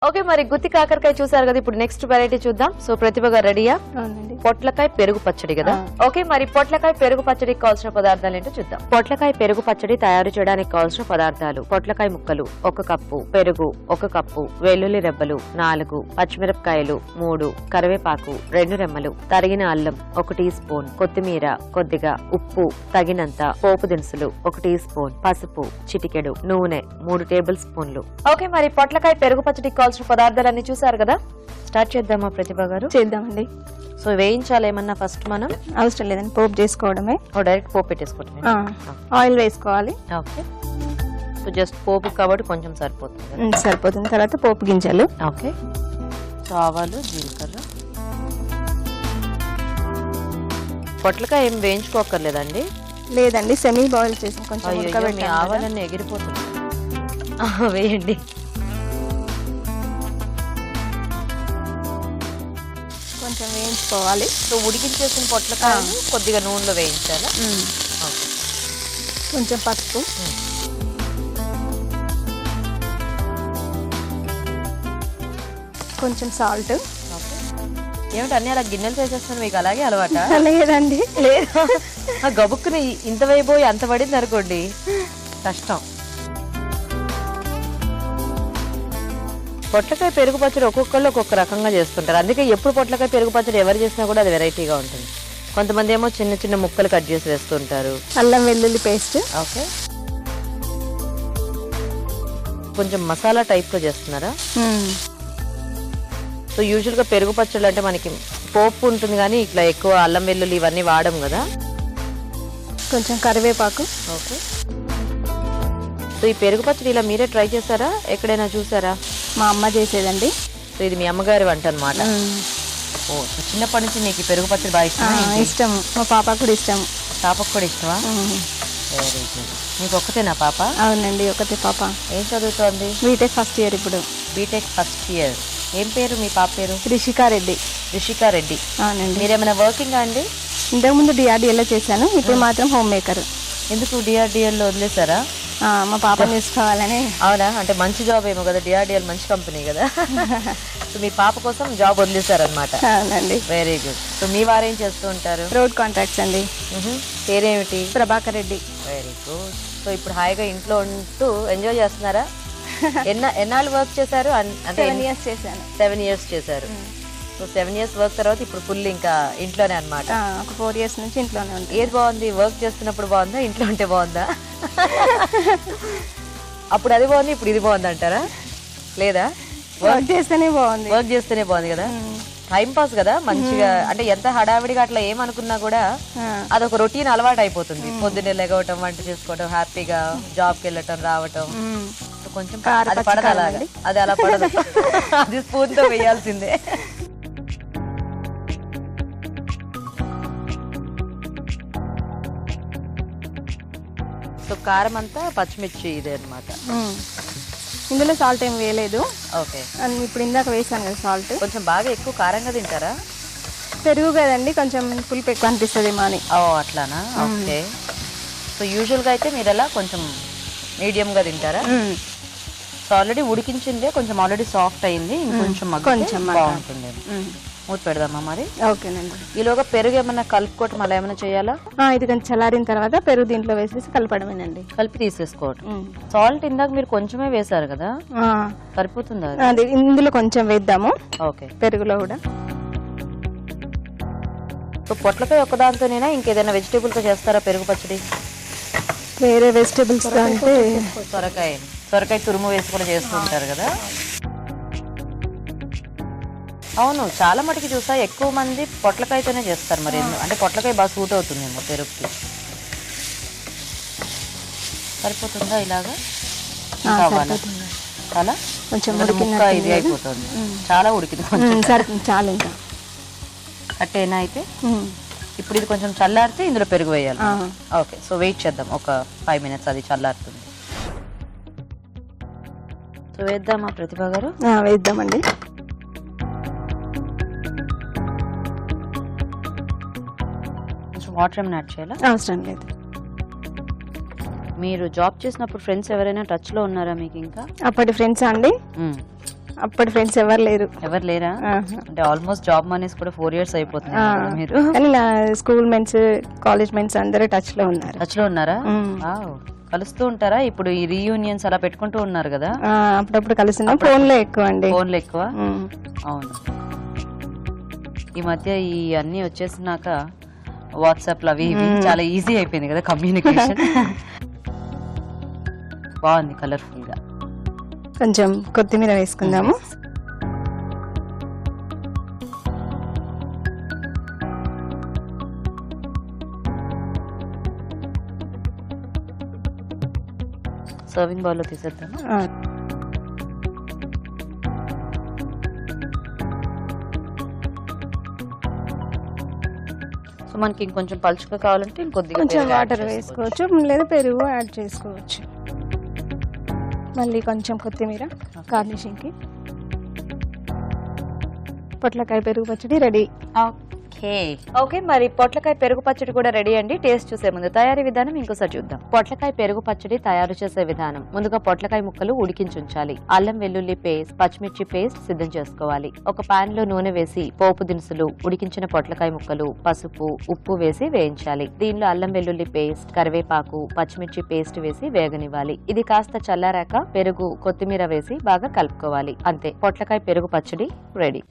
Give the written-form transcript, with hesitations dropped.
Okay మరి గుత్తి కాకరకాయ చూసారు కదా. ఇప్పుడు నెక్స్ట్ వెరైటీ చూద్దాం. సో ప్రతిభ గారు రెడీయా? పొట్లకాయ పెరుగు పచ్చడి కదా. ఓకే మరి పొట్లకాయ పెరుగు పచ్చడికి కావాల్సిన పదార్థాలు ఏంటో చూద్దాం. పొట్లకాయ పెరుగు పచ్చడి తయారు చేయడానికి కావాల్సిన పదార్థాలు: పొట్లకాయ ముక్కలు 1 కప్పు, పెరుగు 1 కప్పు, వెల్లుల్లి రెబ్బలు 4, పచ్చిమిరపకాయలు 3, కరివేపాకు 2 రెమ్మలు, తరిగిన అల్లం 1 టీ స్పూన్, కొత్తిమీర కొద్దిగా, ఉప్పు తగినంత, పోపు దినుసులు 1 టీ స్పూన్, పసుపు చిటికెడు, నూనె 3 టేబుల్ స్పూన్లు. ఓకే మరి పొట్లకాయ పెరుగు పచ్చడికి కావాల్సిన పదార్థాలన్నీ చూసారు కదా. స్టార్ట్ చేద్దామా ప్రతిభ గారు? చేద్దామండి. సో వేయించాలి ఏమన్నా ఫస్ట్? మనం అవసరం లేదండి, పోపు చేసుకోవడమే. డైరెక్ట్ పోపు పెట్టేసుకోవటమే. ఆయిల్ వేసుకోవాలి. ఓకే సో జస్ట్ పోపు కాబట్టి కొంచెం సరిపోతుంది. సరిపోతుంది. తర్వాత పోపు గింజలు. ఓకే సో ఆవాలు, జీలకర్ర. పొట్లకాయ ఏం వేయించుకోకర్లేదండి? లేదండి, సెమీ బాయిల్ చేసి కొంచెం ఆవాలన్నీ ఎగిరిపోతుంది. వేయండి. కొంచెం వేయించుకోవాలి. సో ఉడికించేసిన పొట్లకాయలు కొద్దిగా నూనెలో వేయించాలా? కొంచెం పసుపు, కొంచెం సాల్ట్. ఏమిటి అన్ని అలా గిన్నెలు చేసేస్తాను, మీకు అలాగే అలవాట? లేదండి, లేదు. గబుక్కుని ఇంత వైపోయి అంత పడింది అనుకోండి, కష్టం. పొట్లకాయ పెరుగు పచ్చడి ఒక్కొక్కళ్ళు ఒక్కొక్క రకంగా చేస్తుంటారు. అందుకే ఎప్పుడు పొట్లకాయ పెరుగు పచ్చడి ఎవరు చేసినా కూడా అది వెరైటీగా ఉంటుంది. కొంతమంది ఏమో చిన్న చిన్న ముక్కలు కట్ చేసి వేస్తుంటారు. అల్లం వెల్లుల్లి పేస్ట్. ఓకే కొంచెం మసాలా టైప్ లో చేస్తున్నారా? సో యూజువల్ గా పెరుగు పచ్చళ్ళు అంటే మనకి పోపు ఉంటుంది కానీ ఇట్లా ఎక్కువ అల్లం వెల్లుల్లి ఇవన్నీ వాడడం కదా. కొంచెం కరివేపాకు. ఓకే సో ఈ పెరుగు పచ్చడి ఇలా మీరే ట్రై చేశారా, ఎక్కడైనా చూసారా? మా అమ్మ చేసేదండి. సో ఇది మీ అమ్మగారి వంట అన్నమాట. ఓ చిన్నప్పటి నుంచి నీకు పెరుగు పచ్చడి బాగా ఇష్టం. మా పాపకు కూడా ఇష్టం. పాపకు కూడా ఇష్టమా? Very good. నీకు ఒక్కతేనా పాప? అవునండి, ఒకతే పాప. ఏం చదువుతోంది? బీటెక్ ఫస్ట్ ఇయర్ ఇప్పుడు. BTech first year. ఏం పేరు మీ పాప పేరు? రిషికారెడ్డి. రిషికారెడ్డి. అవునండి. మీరేమైనా వర్కింగ్ అండి? ఇంతకుముందు డిఆర్డిఎల్లో చేశాను, ఇప్పుడు మాత్రం హోమ్ మేకర్. ఎందుకు డిఆర్డిఎల్లో వదిలేసారా? మా పాపని చూసుకోవాలని. అవునా? అంటే మంచి జాబ్ ఏమో కదా, డిఆర్డిఎల్ మంచి కంపెనీ కదా. సో మీ పాప కోసం జాబ్ వదిలేసారనమాట. అవునండి. Very good. సో మీ వారేం చేస్తూ ఉంటారు? రోడ్ కాంట్రాక్ట్స్ అండి. పేరేమిటి? Prabhakar Reddy. Very good. So ఇప్పుడు హాయిగా ఇంట్లో ఉంటూ ఎంజాయ్ చేస్తున్నారా? ఎన్నాళ్ళు వర్క్ చేశారు? 7 years చేశాను. 7 years చేశారు. సో 7 years వర్క్ తర్వాత ఇప్పుడు ఫుల్ ఇంకా ఇంట్లోనే అన్నమాట. ఒక 4 years నుంచి ఇంట్లోనే ఉంది. ఏది బాగుంది? వర్క్ చేస్తున్నప్పుడు బాగుందా, ఇంట్లో ఉంటే బాగుందా? అప్పుడు అది బాగుంది, ఇప్పుడు ఇది బాగుంది అంటారా? లేదా? వర్క్ చేస్తేనే బాగుంది. వర్క్ చేస్తేనే బాగుంది కదా. టైం పాస్ కదా మంచిగా. అంటే ఎంత హడావిడిగా అట్లా ఏమనుకున్నా కూడా అదొక రొటీన్ అలవాటు అయిపోతుంది. పొద్దున్నే లెగవటం, వంట చేసుకోవటం, హ్యాపీగా జాబ్కి వెళ్ళటం, రావటం. కొంచెం అది పడదు అలాగా, అది అలా పడదు. అది స్పూన్ తో వేయాల్సిందే. సో కారం అంతా పచ్చిమిర్చి ఇదే అనమాట. ఇందులో సాల్ట్ ఏం వేయలేదు. ఓకే. ఇప్పుడు ఇందాక వేసాను కదా సాల్ట్. కొంచెం బాగా ఎక్కువ కారంగా తింటారా? పెరుగు కదండి, కొంచెం పులుపు ఎక్కువ అనిపిస్తుంది అని. ఓ అట్లానా? ఓకే. సో యూజువల్గా అయితే మీరు ఎలా కొంచెం మీడియంగా తింటారా? సో ఆల్రెడీ ఉడికించిందే కొంచెం ఆల్రెడీ సాఫ్ట్ అయింది, ఇంకొంచెం బాగుంటుంది. మూత పెడదామా మరి? ఓకేనండి. ఈలోగా పెరుగు ఏమన్నా కలుపుకోవటం అలా ఏమైనా చేయాలా? ఇది కొంచెం చల్లారిన తర్వాత పెరుగు దీంట్లో వేసేసి కలపడమేనండి. కలిపి తీసేసుకోవటం. సాల్ట్ ఇందాక మీరు కొంచెమే వేసారు కదా, సరిపోతుందా? అది ఇందులో కొంచెం వేద్దాము. ఓకే. పెరుగులో కూడా. సో పొట్లకాయ ఒక్కదాంతోనేనా ఇంకేదైనా వెజిటేబుల్ తో చేస్తారా పెరుగు పచ్చడి? వేరే వెజిటేబుల్స్ అంటే సొరకాయ తురుము వేసి కూడా చేస్తుంటారు కదా. అవును, చాలా మటుకు చూసా ఎక్కువ మంది పొట్లకాయతోనే చేస్తారు. మరి అంటే పొట్లకాయ బాగా సూట్ అవుతుందేమో పెరుగుకి. సరిపోతుందా ఇలాగా? చాలా కొంచెం ఇది అయిపోతుంది, చాలా ఉడికింది. చాలా ఇంకా కట్టేనా అయితే. ఇప్పుడు ఇది కొంచెం చల్లారితే ఇందులో పెరుగు వేయాలి. ఓకే. సో వెయిట్ చేద్దాం ఒక 5 minutes, అది చల్లారుతుంది. సో వేద్దామా ప్రతిభ గారు? వేద్దామండి. వాటర్ ఏమైనా యాడ్ చేయాలా? అవసరం లేదు. మీరు జాబ్ చేసినప్పుడు ఫ్రెండ్స్ ఎవరైనా టచ్ లో ఉన్నారా మీకు? ఇంకా అప్పటి ఫ్రెండ్స్ అండి అప్పటి ఫ్రెండ్స్ ఎవరు లేరు. ఎవరు లేరా? అంటే ఆల్మోస్ట్ జాబ్ మానేసి కూడా 4 years అయిపోతుంది కదా మీరు. కానీ నా స్కూల్ మెంట్స్, కాలేజ్ మెంట్స్ అందరూ టచ్ లో ఉన్నారు. టచ్ లో ఉన్నారా? కలుస్తూ ఉంటారా? ఇప్పుడు ఈ రీయూనియన్స్ అలా పెట్టుకుంటూ ఉన్నారు కదా, అప్పుడప్పుడు కలుస్తున్నాం. ఫోన్ లో ఎక్కువ అండి. ఫోన్ లో ఎక్కువ. అవును, ఈ మధ్య ఈ అన్ని వచ్చేసినాక వాట్సాప్ లో అవి ఇవి చాలా ఈజీ అయిపోయింది కదా కమ్యూనికేషన్. బాగుంది కలర్ఫుల్ గా. కొంచెం కొత్తిమీర వేసుకుందాము. సర్వింగ్ బౌల్ లో తీసేద్దాము. సో మనకి ఇంకొంచెం పలుచుగా కావాలంటే ఇంకొద్దిగా కొంచెం వాటర్ వేసుకోవచ్చు, లేదా పెరుగు యాడ్ చేసుకోవచ్చు. మళ్ళీ కొంచెం కొత్తిమీర గార్నిషింగ్ కి. పొట్లకాయ పెరుగు పచ్చడి రెడీ. ఓకే, మరి పొట్లకాయ పెరుగు పచ్చడి కూడా రెడీ అండి. టేస్ట్ చూసే ముందు తయారీ విధానం ఇంకోసారి చూద్దాం. పొట్లకాయ పెరుగు పచ్చడి తయారు చేసే విధానం: ముందుగా పొట్లకాయ ముక్కలు ఉడికించుంచాలి. అల్లం వెల్లుల్లి పేస్ట్, పచ్చిమిర్చి పేస్ట్ సిద్ధం చేసుకోవాలి. ఒక పాన్ లో నూనె వేసి పోపు దినుసులు, ఉడికించిన పొట్లకాయ ముక్కలు, పసుపు, ఉప్పు వేసి వేయించాలి. దీనిలో అల్లం వెల్లుల్లి పేస్ట్, కరివేపాకు, పచ్చిమిర్చి పేస్ట్ వేసి వేగనివ్వాలి. ఇది కాస్త చల్లారాక పెరుగు, కొత్తిమీర వేసి బాగా కలుపుకోవాలి. అంతే, పొట్లకాయ పెరుగు పచ్చడి రెడీ.